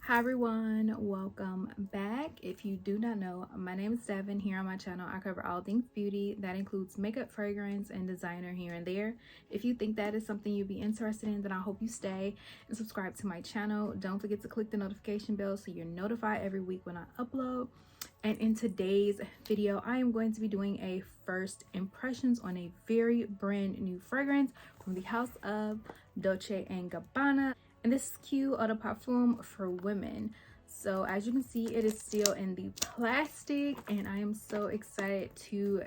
Hi everyone, welcome back. If you do not know, my name is Devon. Here on my channel I cover all things beauty. That includes makeup, fragrance, and designer here and there. If you think that is something you'd be interested in, then I hope you stay and subscribe to my channel. Don't forget to click the notification bell so you're notified every week when I upload. And in today's video I am going to be doing a first impressions on a very brand new fragrance from the house of Dolce and Gabbana. And this is Eau de Perfume for women. So as you can see, it is still in the plastic and I am so excited to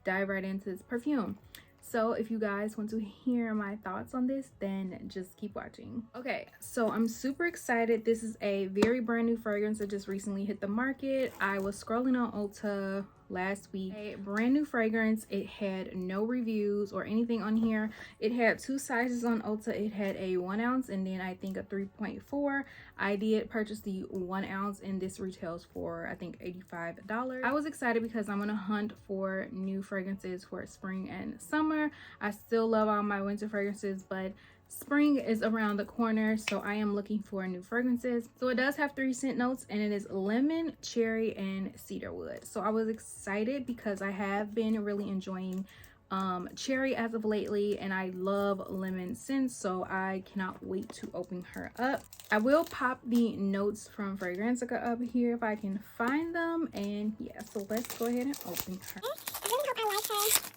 dive right into this perfume. So if you guys want to hear my thoughts on this, then just keep watching. Okay, so I'm super excited. This is a very brand new fragrance that just recently hit the market. I was scrolling on Ulta last week. A brand new fragrance. It had no reviews or anything on here. It had two sizes on Ulta. It had a 1 ounce and then I think a 3.4. I did purchase the 1 ounce and this retails for I think $85. I was excited because I'm gonna hunt for new fragrances for spring and summer. I still love all my winter fragrances, but spring is around the corner, so I am looking for new fragrances. So it does have 3 scent notes and it is lemon, cherry, and cedarwood. So I was excited because I have been really enjoying cherry as of lately, and I love lemon scents, so I cannot wait to open her up. I will pop the notes from Fragrantica up here if I can find them, and yeah, so let's go ahead and open her. I really hope I like her.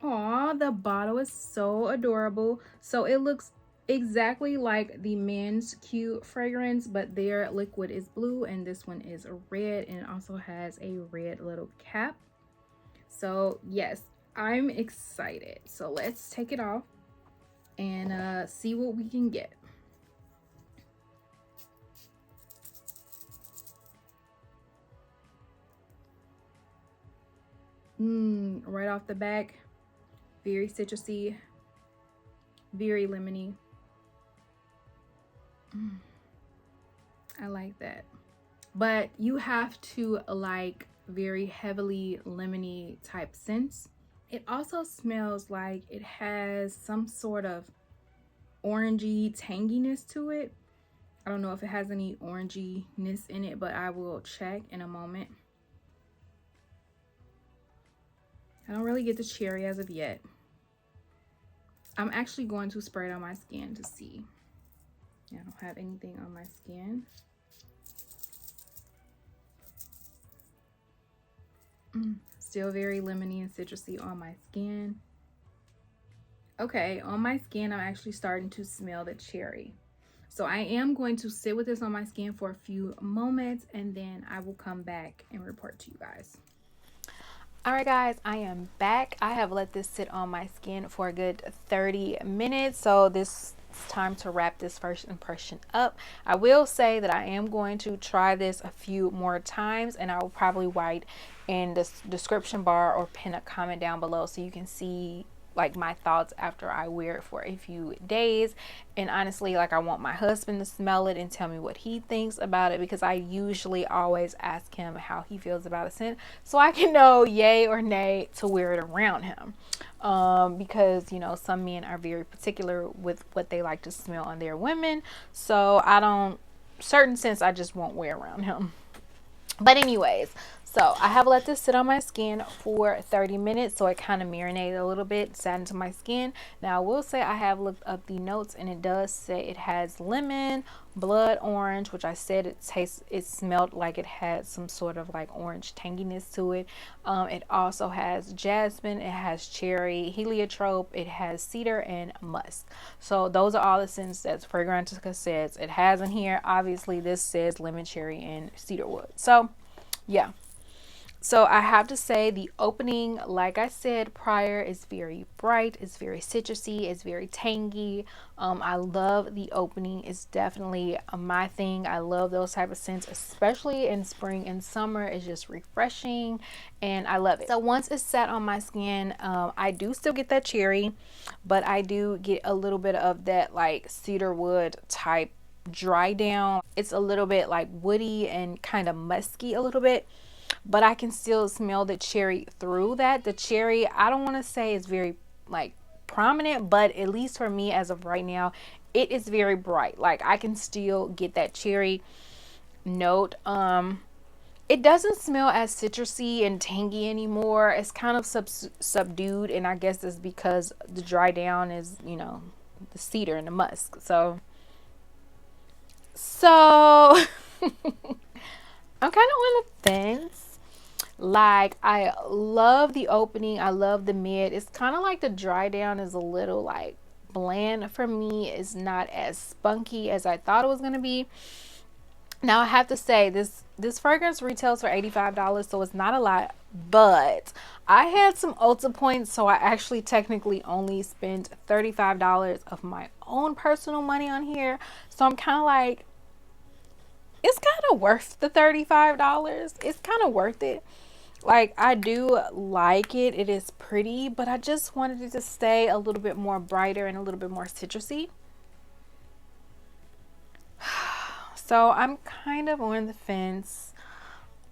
Aw, the bottle is so adorable. So it looks exactly like the men's cute fragrance, but their liquid is blue and this one is red, and it also has a red little cap. So yes, I'm excited. So let's take it off and see what we can get. Right off the back, very citrusy, very lemony. I like that, but you have to like very heavily lemony type scents. It also smells like it has some sort of orangey tanginess to it. I don't know if it has any oranginess in it, but I will check in a moment. I don't really get the cherry as of yet. I'm actually going to spray it on my skin to see. I don't have anything on my skin. Still very lemony and citrusy on my skin. Okay, on my skin, I'm actually starting to smell the cherry. So I am going to sit with this on my skin for a few moments and then I will come back and report to you guys. All right guys, I am back. I have let this sit on my skin for a good 30 minutes. So this is time to wrap this first impression up. I will say that I am going to try this a few more times, and I will probably write in the description bar or pin a comment down below so you can see like my thoughts after I wear it for a few days. And honestly, like, I want my husband to smell it and tell me what he thinks about it, because I usually always ask him how he feels about a scent so I can know yay or nay to wear it around him, because you know, some men are very particular with what they like to smell on their women, so I don't, certain scents I just won't wear around him. But anyways, so I have let this sit on my skin for 30 minutes so it kind of marinated a little bit, sat into my skin. Now I will say I have looked up the notes and it does say it has lemon, blood orange, which I said it smelled like it had some sort of like orange tanginess to it. It also has jasmine, it has cherry, heliotrope, it has cedar, and musk. So those are all the scents that Fragrantica says it has in here. Obviously this says lemon, cherry, and cedarwood. So yeah. So I have to say the opening, like I said prior, is very bright, it's very citrusy, it's very tangy. I love the opening. It's definitely my thing. I love those type of scents, especially in spring and summer. It's just refreshing and I love it. So once it's set on my skin, I do still get that cherry, but I do get a little bit of that like cedarwood type dry down. It's a little bit like woody and kind of musky a little bit, but I can still smell the cherry through that. The cherry, I don't want to say it's very like prominent, but at least for me as of right now, it is very bright. Like I can still get that cherry note. It doesn't smell as citrusy and tangy anymore. It's kind of subdued, and I guess it's because the dry down is, you know, the cedar and the musk. So I'm kind of on the fence. Like I love the opening, I love the mid. It's kind of like the dry down is a little like bland for me. It's not as spunky as I thought it was gonna be. Now I have to say this fragrance retails for $85, so it's not a lot, but I had some Ulta points, so I actually technically only spent $35 of my own personal money on here. So I'm kind of like, it's kind of worth the $35. It's kind of worth it. Like I do like it. It is pretty, but I just wanted it to stay a little bit more brighter and a little bit more citrusy. So I'm kind of on the fence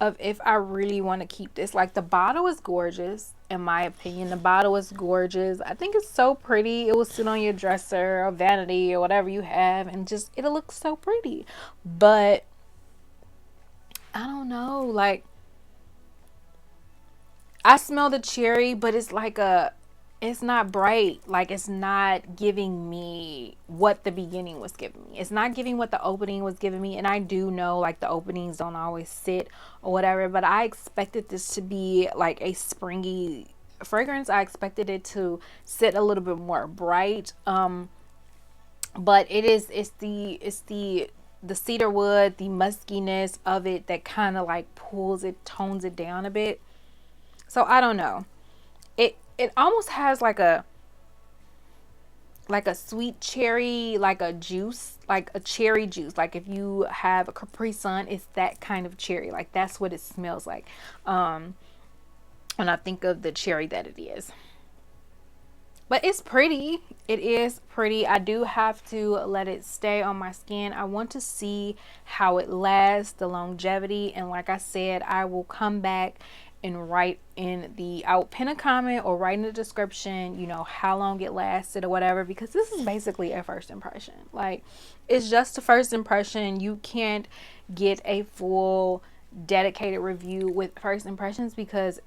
of if I really want to keep this. Like the bottle is gorgeous, in my opinion. The bottle is gorgeous. I think it's so pretty. It will sit on your dresser or vanity or whatever you have, and just it'll look so pretty. But I don't know, like I smell the cherry, but it's like it's not bright. Like it's not giving me what the beginning was giving me. It's not giving what the opening was giving me. And I do know like the openings don't always sit or whatever, but I expected this to be like a springy fragrance. I expected it to sit a little bit more bright. But it's the cedar wood, the muskiness of it that kind of like pulls it, tones it down a bit. So I don't know. It almost has like a sweet cherry, like a juice, like a cherry juice. Like if you have a Capri Sun, it's that kind of cherry. Like that's what it smells like. When I think of the cherry that it is. But it's pretty. It is pretty. I do have to let it stay on my skin. I want to see how it lasts, the longevity. And like I said, I will come back and write in the, I'll pin a comment or write in the description, you know, how long it lasted or whatever. Because this is basically a first impression. Like, it's just a first impression. You can't get a full dedicated review with first impressions because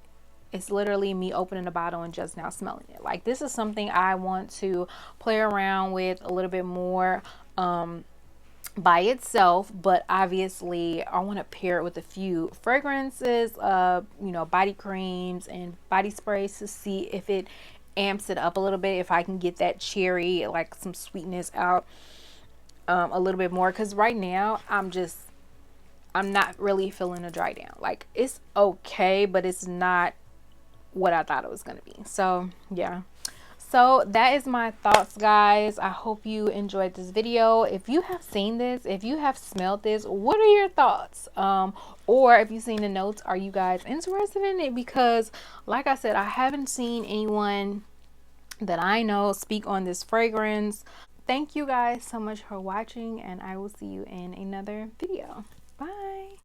it's literally me opening the bottle and just now smelling it. Like this is something I want to play around with a little bit more by itself, but obviously I want to pair it with a few fragrances, you know, body creams and body sprays to see if it amps it up a little bit, if I can get that cherry, like some sweetness out a little bit more. Because right now I'm not really feeling a dry down. Like it's okay, but it's not what I thought it was going to be. So yeah, so that is my thoughts, guys. I hope you enjoyed this video. If you have seen this, if you have smelled this, what are your thoughts? Or if you've seen the notes, are you guys interested in it? Because like I said, I haven't seen anyone that I know speak on this fragrance. Thank you guys so much for watching, and I will see you in another video. Bye.